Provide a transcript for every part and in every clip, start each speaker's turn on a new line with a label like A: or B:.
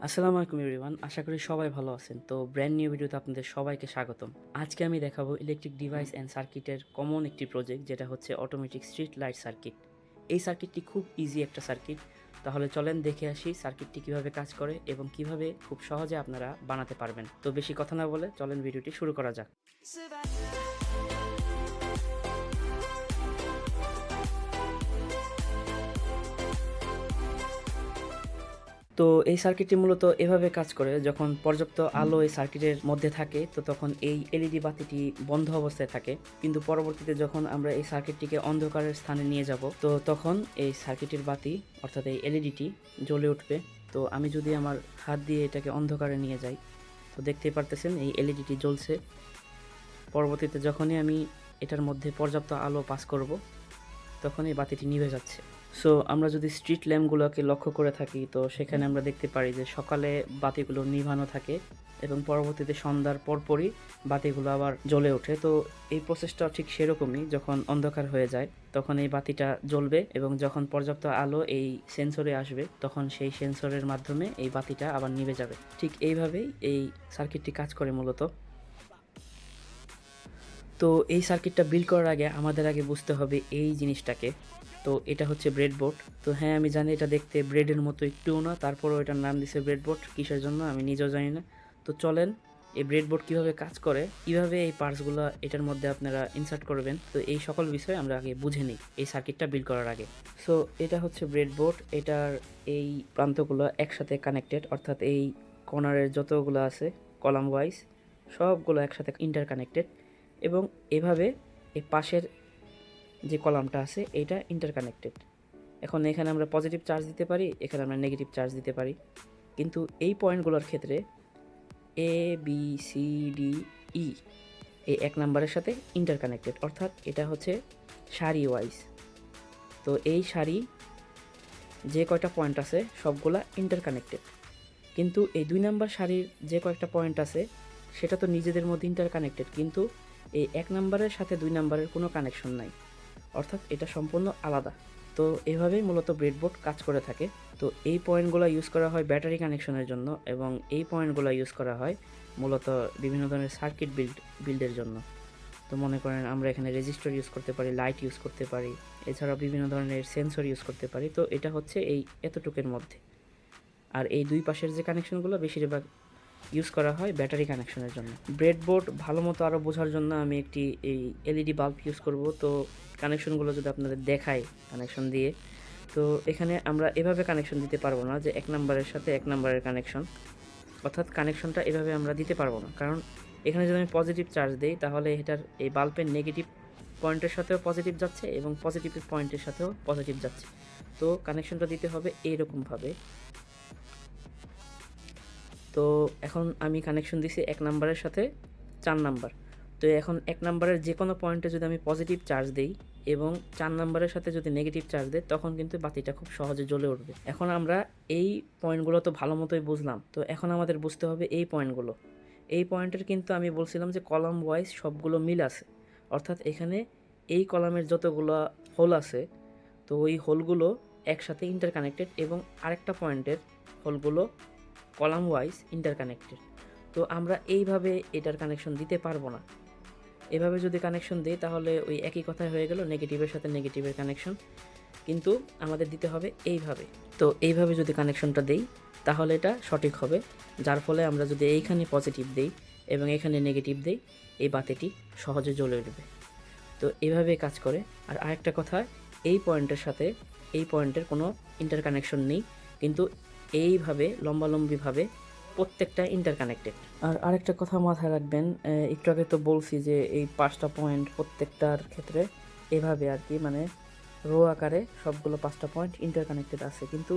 A: আসসালামু আলাইকুম এভরিওয়ান, আশা করি সবাই ভালো আছেন। তো ব্র্যান্ড নিউ ভিডিওতে আপনাদের সবাইকে স্বাগতম। আজকে আমি দেখাবো ইলেকট্রিক ডিভাইস অ্যান্ড সার্কিটের কমন একটি প্রজেক্ট, যেটা হচ্ছে অটোমেটিক স্ট্রিট লাইট সার্কিট। এই সার্কিটটি খুব ইজি একটা সার্কিট। তাহলে চলেন দেখে আসি সার্কিটটি কিভাবে কাজ করে এবং কিভাবে খুব সহজে আপনারা বানাতে পারবেন। তো বেশি কথা না বলে চলেন ভিডিওটি শুরু করা যাক। তো এই সার্কিটটি মূলত এভাবে কাজ করে, যখন পর্যাপ্ত আলো এই সার্কিটের মধ্যে থাকে তো তখন এই এলইডি বাতিটি বন্ধ অবস্থায় থাকে, কিন্তু পরবর্তীতে যখন আমরা এই সার্কিটটিকে অন্ধকারের স্থানে নিয়ে যাব তো তখন এই সার্কিটের বাতি অর্থাৎ এই এলইডিটি জ্বলে উঠবে। তো আমি যদি আমার হাত দিয়ে এটাকে অন্ধকারে নিয়ে যাই তো দেখতেই পারতেছেন এই এলইডিটি জ্বলছে। পরবর্তীতে যখনই আমি এটার মধ্যে পর্যাপ্ত আলো পাস করব তখন এই বাতিটি নিভে যাচ্ছে। সো আমরা যদি স্ট্রিট ল্যাম্পগুলোকে লক্ষ্য করে থাকি তো সেখানে আমরা দেখতে পারি যে সকালে বাতিগুলো নিভানো থাকে এবং পরবর্তীতে সন্ধ্যার পরপরই বাতিগুলো আবার জ্বলে ওঠে। তো এই প্রসেসটা ঠিক সেরকমই, যখন অন্ধকার হয়ে যায় তখন এই বাতিটা জ্বলবে এবং যখন পর্যাপ্ত আলো এই সেন্সরে আসবে তখন সেই সেন্সরের মাধ্যমে এই বাতিটা আবার নিভে যাবে। ঠিক এইভাবেই এই সার্কিটটি কাজ করে মূলত। তো এই সার্কিটটা বিল্ড করার আগে আমাদের আগে বুঝতে হবে এই জিনিসটাকে। তো এটা হচ্ছে ব্রেডবোর্ড। তো হ্যাঁ, আমি জানি এটা দেখতে ব্রেডের মতো একটুও না, তারপরও এটার নাম দিছে ব্রেডবোর্ড। কিসের জন্য আমি নিজেও জানি না। তো চলেন এই ব্রেডবোর্ড কীভাবে কাজ করে, কীভাবে এই পার্টসগুলো এটার মধ্যে আপনারা ইনসার্ট করবেন, তো এই সকল বিষয় আমরা আগে বুঝে নিই এই সার্কিটটা বিল্ড করার আগে। সো এটা হচ্ছে ব্রেডবোর্ড। এটার এই প্রান্তগুলো একসাথে কানেক্টেড, অর্থাৎ এই কর্নারের যতগুলো আছে কলাম ওয়াইজ সবগুলো একসাথে ইন্টারকানেক্টেড এবং এভাবে এই পাশের যে কলামটা আছে এটা ইন্টারকানেক্টেড। এখন এখানে আমরা পজিটিভ চার্জ দিতে পারি, এখানে আমরা নেগেটিভ চার্জ দিতে পারি, কিন্তু এই পয়েন্টগুলোর ক্ষেত্রে A B C D E এই এক নাম্বারের সাথে ইন্টারকানেক্টেড, অর্থাৎ এটা হচ্ছে সারি ওয়াইজ। তো এই সারি যে কয়টা পয়েন্ট আছে সবগুলা ইন্টারকানেক্টেড, কিন্তু এই 2 নাম্বার সারির যে কয়েকটা পয়েন্ট আছে সেটা তো নিজেদের মধ্যে ইন্টারকানেক্টেড, কিন্তু এই 1 নাম্বারের সাথে 2 নাম্বারের কোনো কানেকশন নাই, অর্থাৎ এটা সম্পূর্ণ আলাদা। তো এভাবেই মূলত ব্রেডবোর্ড কাজ করে থাকে। তো এই পয়েন্টগুলো ইউজ করা হয় ব্যাটারি কানেকশনের জন্য এবং এই পয়েন্টগুলো ইউজ করা হয় মূলত বিভিন্ন ধরনের সার্কিট বিল্ডের জন্য। তো মনে করেন আমরা এখানে রেজিস্টার ইউজ করতে পারি, লাইট ইউজ করতে পারি, এছাড়াও বিভিন্ন ধরনের সেন্সর ইউজ করতে পারি। তো এটা হচ্ছে এই এতটুকের মধ্যে। আর এই দুই পাশের যে কানেকশনগুলো বেশিরভাগ ইউজ করা হয় ব্যাটারি কানেকশনের জন্য। ব্রেডবোর্ড ভালো মতো আরও বোঝার জন্য আমি একটি এই এলইডি বাল্ব ইউজ করব। তো কানেকশনগুলো যদি আপনাদের দেখাই কানেকশন দিয়ে, তো এখানে আমরা এভাবে কানেকশন দিতে পারবো না যে 1 নাম্বারের সাথে 1 নাম্বারের কানেকশন, অর্থাৎ কানেকশনটা এভাবে আমরা দিতে পারবো না, কারণ এখানে যদি আমি পজিটিভ চার্জ দিই তাহলে এটার এই বাল্বের নেগেটিভ পয়েন্টের সাথেও পজিটিভ যাচ্ছে এবং পজিটিভ পয়েন্টের সাথেও পজিটিভ যাচ্ছে। তো কানেকশনটা দিতে হবে এইরকমভাবে। তো এখন আমি কানেকশন দিছি 1 নাম্বারের সাথে 4 নাম্বার। তো এখন 1 নাম্বারের যে কোনো পয়েন্টে যদি আমি পজিটিভ চার্জ দেই এবং 4 নাম্বারের সাথে যদি নেগেটিভ চার্জ দেই তখন কিন্তু বাতিটা খুব সহজে জ্বলে উঠবে। এখন আমরা এই পয়েন্টগুলো তো ভালো মতোই বুঝলাম, তো এখন আমাদের বুঝতে হবে এই পয়েন্টগুলো। এই পয়েন্টের কিন্তু আমি বলছিলাম যে কলাম ওয়াইজ সবগুলো মিল আছে, অর্থাৎ এখানে এই কলামের যতগুলো হোল আছে তো ওই হোলগুলো একসাথে ইন্টারকানেক্টেড এবং আরেকটা পয়েন্টের হোলগুলো কলাম ওয়াইজ ইন্টারকানেক্টেড। তো আমরা এইভাবে এটার কানেকশন দিতে পারবো না। এভাবে যদি কানেকশন দিই তাহলে ওই একই কথাই হয়ে গেল, নেগেটিভের সাথে নেগেটিভের কানেকশন, কিন্তু আমাদের দিতে হবে এইভাবে। তো এইভাবে যদি কানেকশনটা দেই তাহলে এটা সঠিক হবে, যার ফলে আমরা যদি এইখানে পজিটিভ দেই এবং এখানে নেগেটিভ দেই এই বাতিটি সহজে জ্বলে উঠবে। তো এইভাবে কাজ করে। আর আরেকটা কথা, এই পয়েন্টের সাথে এই পয়েন্টের কোনো ইন্টারকানেকশন নেই, কিন্তু এইভাবে লম্বালম্বিভাবে প্রত্যেকটা ইন্টারকানেক্টেড। আর আরেকটা কথা মাথায় রাখবেন, একটু আগে তো বলছি যে এই 5টা পয়েন্ট প্রত্যেকটার ক্ষেত্রে এভাবে আর কি, মানে রো আকারে সবগুলো 5টা পয়েন্ট ইন্টারকানেক্টেড আছে, কিন্তু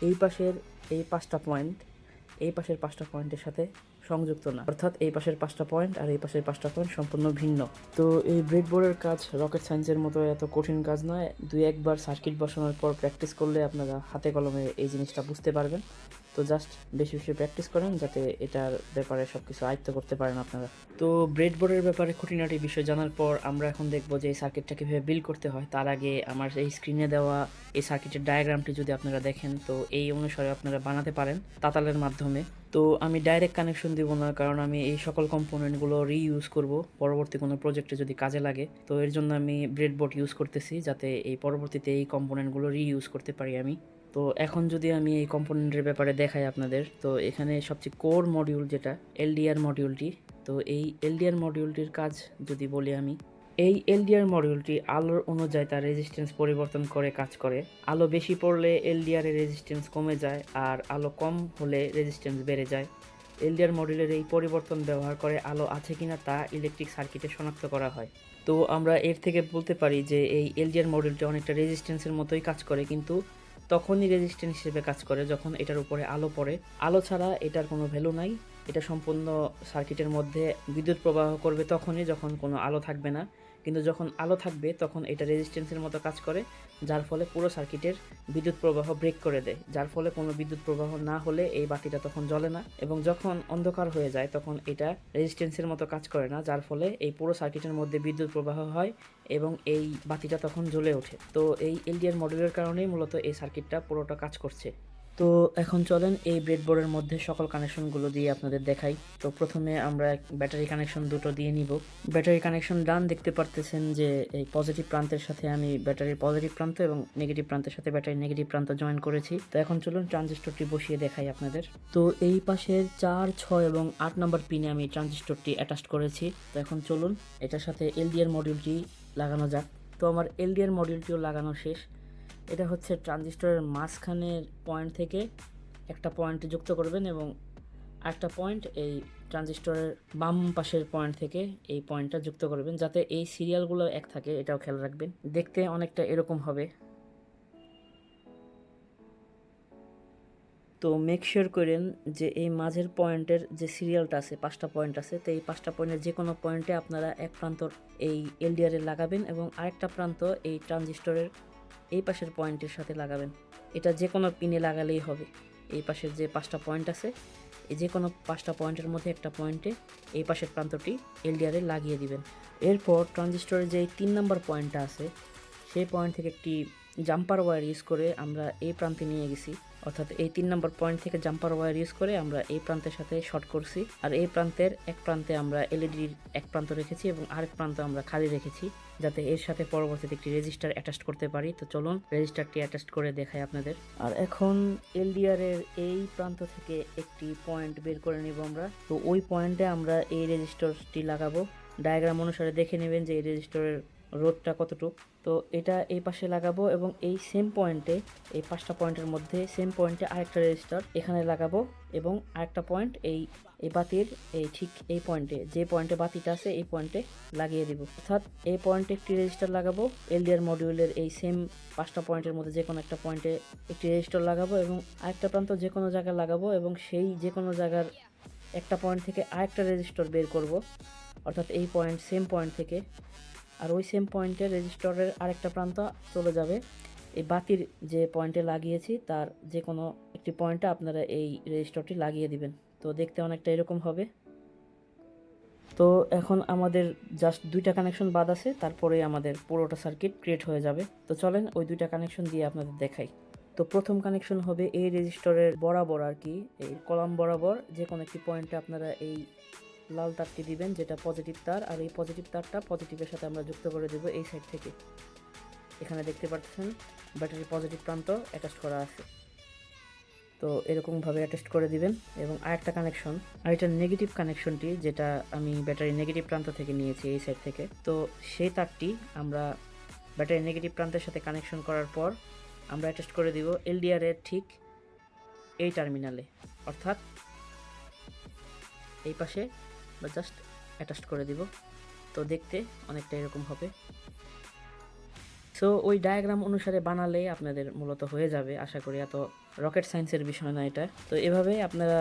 A: এই পাশের এই 5টা পয়েন্ট এই পাশের 5টা পয়েন্টের সাথে সংযুক্ত না, অর্থাৎ এই পাশের 5টা পয়েন্ট আর এই পাশের 5টা পয়েন্ট সম্পূর্ণ ভিন্ন। তো এই ব্রেডবোর্ডের কাজ রকেট সায়েন্সের মতো এত কঠিন কাজ নয়, 2-1 বার সার্কিট বসানোর পর প্র্যাকটিস করলে আপনারা হাতে কলমে এই জিনিসটা বুঝতে পারবেন। তো জাস্ট বেশি বেশি প্র্যাকটিস করেন যাতে এটার ব্যাপারে সব কিছু আয়ত্ত করতে পারেন আপনারা। তো ব্রেডবোর্ডের ব্যাপারে খুঁটিনাটি বিষয় জানার পর আমরা এখন দেখব যে এই সার্কিটটা কীভাবে বিল্ড করতে হয়। তার আগে আমার এই স্ক্রিনে দেওয়া এই সার্কিটের ডায়াগ্রামটি যদি আপনারা দেখেন, তো এই অনুসারে আপনারা বানাতে পারেন তাতালের মাধ্যমে। তো আমি ডাইরেক্ট কানেকশন দিব না, কারণ আমি এই সকল কম্পোনেন্টগুলো রিইউজ করব পরবর্তী কোনো প্রজেক্টে যদি কাজে লাগে। তো এর জন্য আমি ব্রেডবোর্ড ইউজ করতেছি, যাতে এই পরবর্তীতে এই কম্পোনেন্টগুলো রিইউজ করতে পারি আমি। তো এখন যদি আমি এই কম্পোনেন্টের ব্যাপারে দেখাই আপনাদের, তো এখানে সবচেয়ে কোর মডিউল যেটা এলডিআর মডিউলটি, তো এই এলডিআর মডিউলটির কাজ যদি বলি আমি, এই এলডিআর মডিউলটি আলোর অনুযায়ী তার রেজিস্ট্যান্স পরিবর্তন করে কাজ করে। আলো বেশি পড়লে এলডিআর এর রেজিস্ট্যান্স কমে যায়, আর আলো কম হলে রেজিস্ট্যান্স বেড়ে যায়। এলডিআর মডিউলের এই পরিবর্তন ব্যবহার করে আলো আছে কিনা তা ইলেকট্রিক সার্কিটে শনাক্ত করা হয়। তো আমরা এর থেকে বলতে পারি যে এই এলডিআর মডিউলটি অনেকটা রেজিস্ট্যান্সের মতোই কাজ করে, কিন্তু তখনই রেজিস্ট্যান্স হিসেবে কাজ করে যখন এটার উপরে আলো পড়ে। আলো ছাড়া এটার কোনো ভ্যালু নাই। এটা সম্পূর্ণ সার্কিটের মধ্যে বিদ্যুৎ প্রবাহ করবে তখনই যখন কোনো আলো থাকবে না, কিন্তু যখন আলো থাকবে তখন এটা রেজিস্ট্যান্সের মতো কাজ করে, যার ফলে পুরো সার্কিটের বিদ্যুৎ প্রবাহ ব্রেক করে দেয়। যার ফলে কোনো বিদ্যুৎ প্রবাহ না হলে এই বাতিটা তখন জ্বলে না, এবং যখন অন্ধকার হয়ে যায় তখন এটা রেজিস্ট্যান্সের মতো কাজ করে না, যার ফলে এই পুরো সার্কিটের মধ্যে বিদ্যুৎ প্রবাহ হয় এবং এই বাতিটা তখন জ্বলে ওঠে। তো এই এলডিআর মডেলের কারণেই মূলত এই সার্কিটটা পুরোটা কাজ করছে। তো এখন চলেন এই ব্রেডবোর্ডের মধ্যে সকল কানেকশনগুলো দিয়ে আপনাদের দেখাই। তো প্রথমে আমরা ব্যাটারি কানেকশন দুটো দিয়ে নিব। ব্যাটারি কানেকশন ডান, দেখতে পারতেছেন যে এই পজিটিভ প্রান্তের সাথে আমি ব্যাটারির পজিটিভ প্রান্ত এবং নেগেটিভ প্রান্তের সাথে ব্যাটারির নেগেটিভ প্রান্ত জয়েন করেছি। তো এখন চলুন ট্রানজিস্টরটি বসিয়ে দেখাই আপনাদের। তো এই পাশের 4, 6 এবং 8 নম্বর পিনে আমি ট্রানজিস্টরটি অ্যাটাচ করেছি। তো এখন চলুন এটার সাথে এলডিআর মডিউলটি লাগানো যাক। তো আমার এলডিআর মডিউলটিও লাগানো শেষ। এটা হচ্ছে ট্রানজিস্টরের মাঝখানের পয়েন্ট থেকে একটা পয়েন্টে যুক্ত করবেন, এবং আরেকটা পয়েন্ট এই ট্রানজিস্টরের বাম পাশের পয়েন্ট থেকে এই পয়েন্টটা যুক্ত করবেন, যাতে এই সিরিয়ালগুলো এক থাকে, এটাও খেয়াল রাখবেন। দেখতে অনেকটা এরকম হবে। তো মেক শিওর করেন যে এই মাঝের পয়েন্টের যে সিরিয়ালটা আছে, 5টা পয়েন্ট আছে, তো এই 5টা পয়েন্টের যে কোনো পয়েন্টে আপনারা এক প্রান্ত এই এলডিআর লাগাবেন এবং আরেকটা প্রান্ত এই ট্রানজিস্টরের এই পাশের পয়েন্টের সাথে লাগাবেন। এটা যে কোনো পিনে লাগালেই হবে। এই পাশের যে 5টা পয়েন্ট আছে, এই যে কোনো 5টা পয়েন্টের মধ্যে একটা পয়েন্টে এই পাশের প্রান্তটি এলডিআরে লাগিয়ে দিবেন। এরপর ট্রানজিস্টরের যে 3 নাম্বার পয়েন্টটা আছে, সেই পয়েন্ট থেকে একটি জাম্পার ওয়্যার ইউজ করে আমরা এই প্রান্তে নিয়ে গেছি, অর্থাৎ এই 3 নাম্বার পয়েন্ট থেকে জাম্পার ওয়্যার ইউজ করে আমরা এই প্রান্তের সাথে শর্ট করছি, আর এই প্রান্তের এক প্রান্তে আমরা এলইডির এক প্রান্ত রেখেছি এবং আরেক প্রান্ত আমরা খালি রেখেছি, যাতে এর সাথে পরবর্তীতে একটি রেজিস্টার অ্যাটাচ করতে পারি। তো চলুন রেজিস্টারটি অ্যাটাচ করে দেখাই আপনাদের। আর এখন এলডিআর এর এই প্রান্ত থেকে একটি পয়েন্ট বের করে নিব আমরা। তো ওই পয়েন্টে আমরা এই রেজিস্টারটি লাগাবো। ডায়াগ্রাম অনুসারে দেখে নেবেন যে এই রেজিস্টারের রোধটা কতটুকু। তো এটা এই পাশে লাগাবো এবং এই সেম পয়েন্টে, এই 5টা পয়েন্টের মধ্যে সেম পয়েন্টে আরেকটা রেজিস্টার এখানে লাগাবো, এবং আরেকটা পয়েন্ট এই বাতির এই ঠিক এই পয়েন্টে, যে পয়েন্টে বাতিটা আছে এই পয়েন্টে লাগিয়ে দিব। অর্থাৎ এই পয়েন্টে একটি রেজিস্টার লাগাবো, এলডিআর মডিউলের এই সেম 5টা পয়েন্টের মধ্যে যে কোনো একটা পয়েন্টে একটি রেজিস্টার লাগাবো এবং আরেকটা প্রান্ত যে কোনো জায়গায় লাগাবো, এবং সেই যে কোনো জায়গার একটা পয়েন্ট থেকে আরেকটা রেজিস্টার বের করব, অর্থাৎ এই পয়েন্ট সেম পয়েন্ট থেকে, আর ওই সেম পয়েন্টে রেজিস্টারের আরেকটা প্রান্ত চলে যাবে এই বাতির যে পয়েন্টে লাগিয়েছি তার যে কোনো একটি পয়েন্টে আপনারা এই রেজিস্টারটি লাগিয়ে দিবেন। তো দেখতে অনেকটা এরকম হবে। তো এখন আমাদের জাস্ট 2টা কানেকশন বাদ আছে, তারপরে আমাদের পুরোটা সার্কিট ক্রিয়েট হয়ে যাবে। তো চলেন ওই 2টা কানেকশন দিয়ে আপনাদের দেখাই। তো প্রথম কানেকশন হবে এই রেজিস্টারের বরাবর, আর কি এই কলাম বরাবর যে কোনো একটি পয়েন্টে আপনারা এই লাল তারটি দিবেন, যেটা পজিটিভ তার, আর এই পজিটিভ তারটা পজিটিভের সাথে আমরা যুক্ত করে দেব এই সাইড থেকে। এখানে দেখতে পাচ্ছেন ব্যাটারির পজিটিভ প্রান্ত অ্যাটাচ করা আছে। তো এরকমভাবে অ্যাটাচ করে দিবেন। এবং আরেকটা কানেকশন, আর এটা নেগেটিভ কানেকশনটি, যেটা আমি ব্যাটারির নেগেটিভ প্রান্ত থেকে নিয়েছি এই সাইড থেকে। তো সেই তারটি আমরা ব্যাটারির নেগেটিভ প্রান্তের সাথে কানেকশন করার পর আমরা অ্যাটাচ করে দিব এলডিআর এর ঠিক এই টার্মিনালে, অর্থাৎ এই পাশে বা জাস্ট অ্যাটাচ করে দিব। তো দেখতে অনেকটা এরকম হবে। সো ওই ডায়াগ্রাম অনুসারে বানালে আপনাদের মূলত হয়ে যাবে, আশা করি। এত রকেট সায়েন্সের বিষয় না এটা। তো এভাবে আপনারা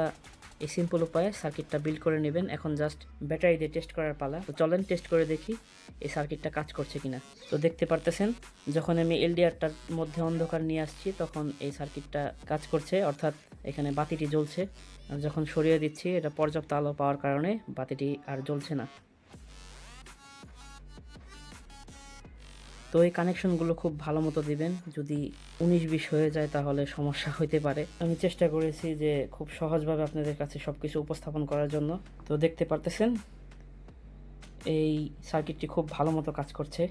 A: এই সিম্পল উপায়ে সার্কিটটা বিল্ড করে নেবেন। এখন জাস্ট ব্যাটারি দিয়ে টেস্ট করার পালা। তো চলেন টেস্ট করে দেখি এই সার্কিটটা কাজ করছে কিনা। তো দেখতে পারতেছেন যখন আমি এলডিআরটার মধ্যে অন্ধকার নিয়ে আসছি তখন এই সার্কিটটা কাজ করছে, অর্থাৎ এখানে বাতিটি জ্বলছে। আর যখন সরিয়ে দিচ্ছি এটা পর্যাপ্ত আলো পাওয়ার কারণে বাতিটি আর জ্বলছে না। তো এই কানেকশনগুলো খুব ভালো মতো দিবেন, যদি 19-20 হয়ে যায় তাহলে সমস্যা হইতে পারে। আমি চেষ্টা করেছি যে খুব সহজভাবে আপনাদের কাছে সব কিছু উপস্থাপন করার জন্য। তো দেখতে পারতেছেন এই সার্কিটটি খুব ভালো মতো কাজ করছে।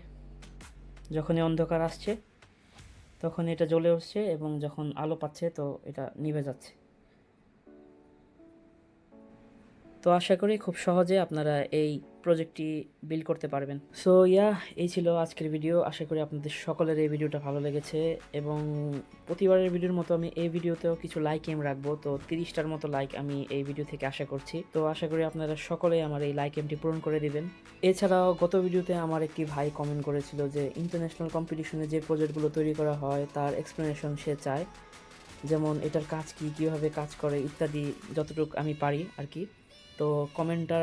A: যখনই অন্ধকার আসছে তখন এটা জ্বলে উঠছে এবং যখন আলো পাচ্ছে তো এটা নিভে যাচ্ছে। তো আশা করি খুব সহজে আপনারা এই প্রজেক্টটি বিল্ড করতে পারবেন। সো এই ছিল আজকের ভিডিও। আশা করি আপনাদের সকলের এই ভিডিওটা ভালো লেগেছে এবং প্রতিবারের ভিডিওর মতো আমি এই ভিডিওতেও কিছু লাইক এম রাখবো। তো 30টার মতো লাইক আমি এই ভিডিও থেকে আশা করছি। তো আশা করি আপনারা সকলেই আমার এই লাইক এমটি পূরণ করে দিবেন। এছাড়াও গত ভিডিওতে আমার একটি ভাই কমেন্ট করেছিল যে ইন্টারন্যাশনাল কম্পিটিশনে যে প্রজেক্টগুলো তৈরি করা হয় তার এক্সপ্লেনেশন সে চায়, যেমন এটার কাজ কী, কীভাবে কাজ করে ইত্যাদি, যতটুকু আমি পারি আর কি। তো কমেন্টটা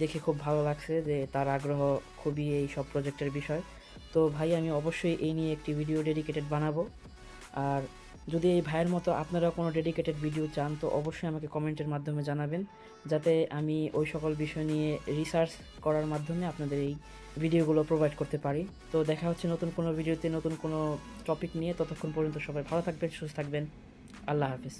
A: দেখে খুব ভালো লাগছে যে তার আগ্রহ খুবই এই সব প্রজেক্টের বিষয়। তো ভাই আমি অবশ্যই এই নিয়ে একটি ভিডিও ডেডিকেটেড বানাবো। আর যদি এই ভাইয়ের মতো আপনারা কোনো ডেডিকেটেড ভিডিও চান তো অবশ্যই আমাকে কমেন্টের মাধ্যমে জানাবেন, যাতে আমি ওই সকল বিষয় নিয়ে রিসার্চ করার মাধ্যমে আপনাদের এই ভিডিওগুলো প্রোভাইড করতে পারি। তো দেখা হচ্ছে নতুন কোনো ভিডিওতে নতুন কোনো টপিক নিয়ে। ততক্ষণ পর্যন্ত সবাই ভালো থাকবেন, সুস্থ থাকবেন। আল্লাহ হাফেজ।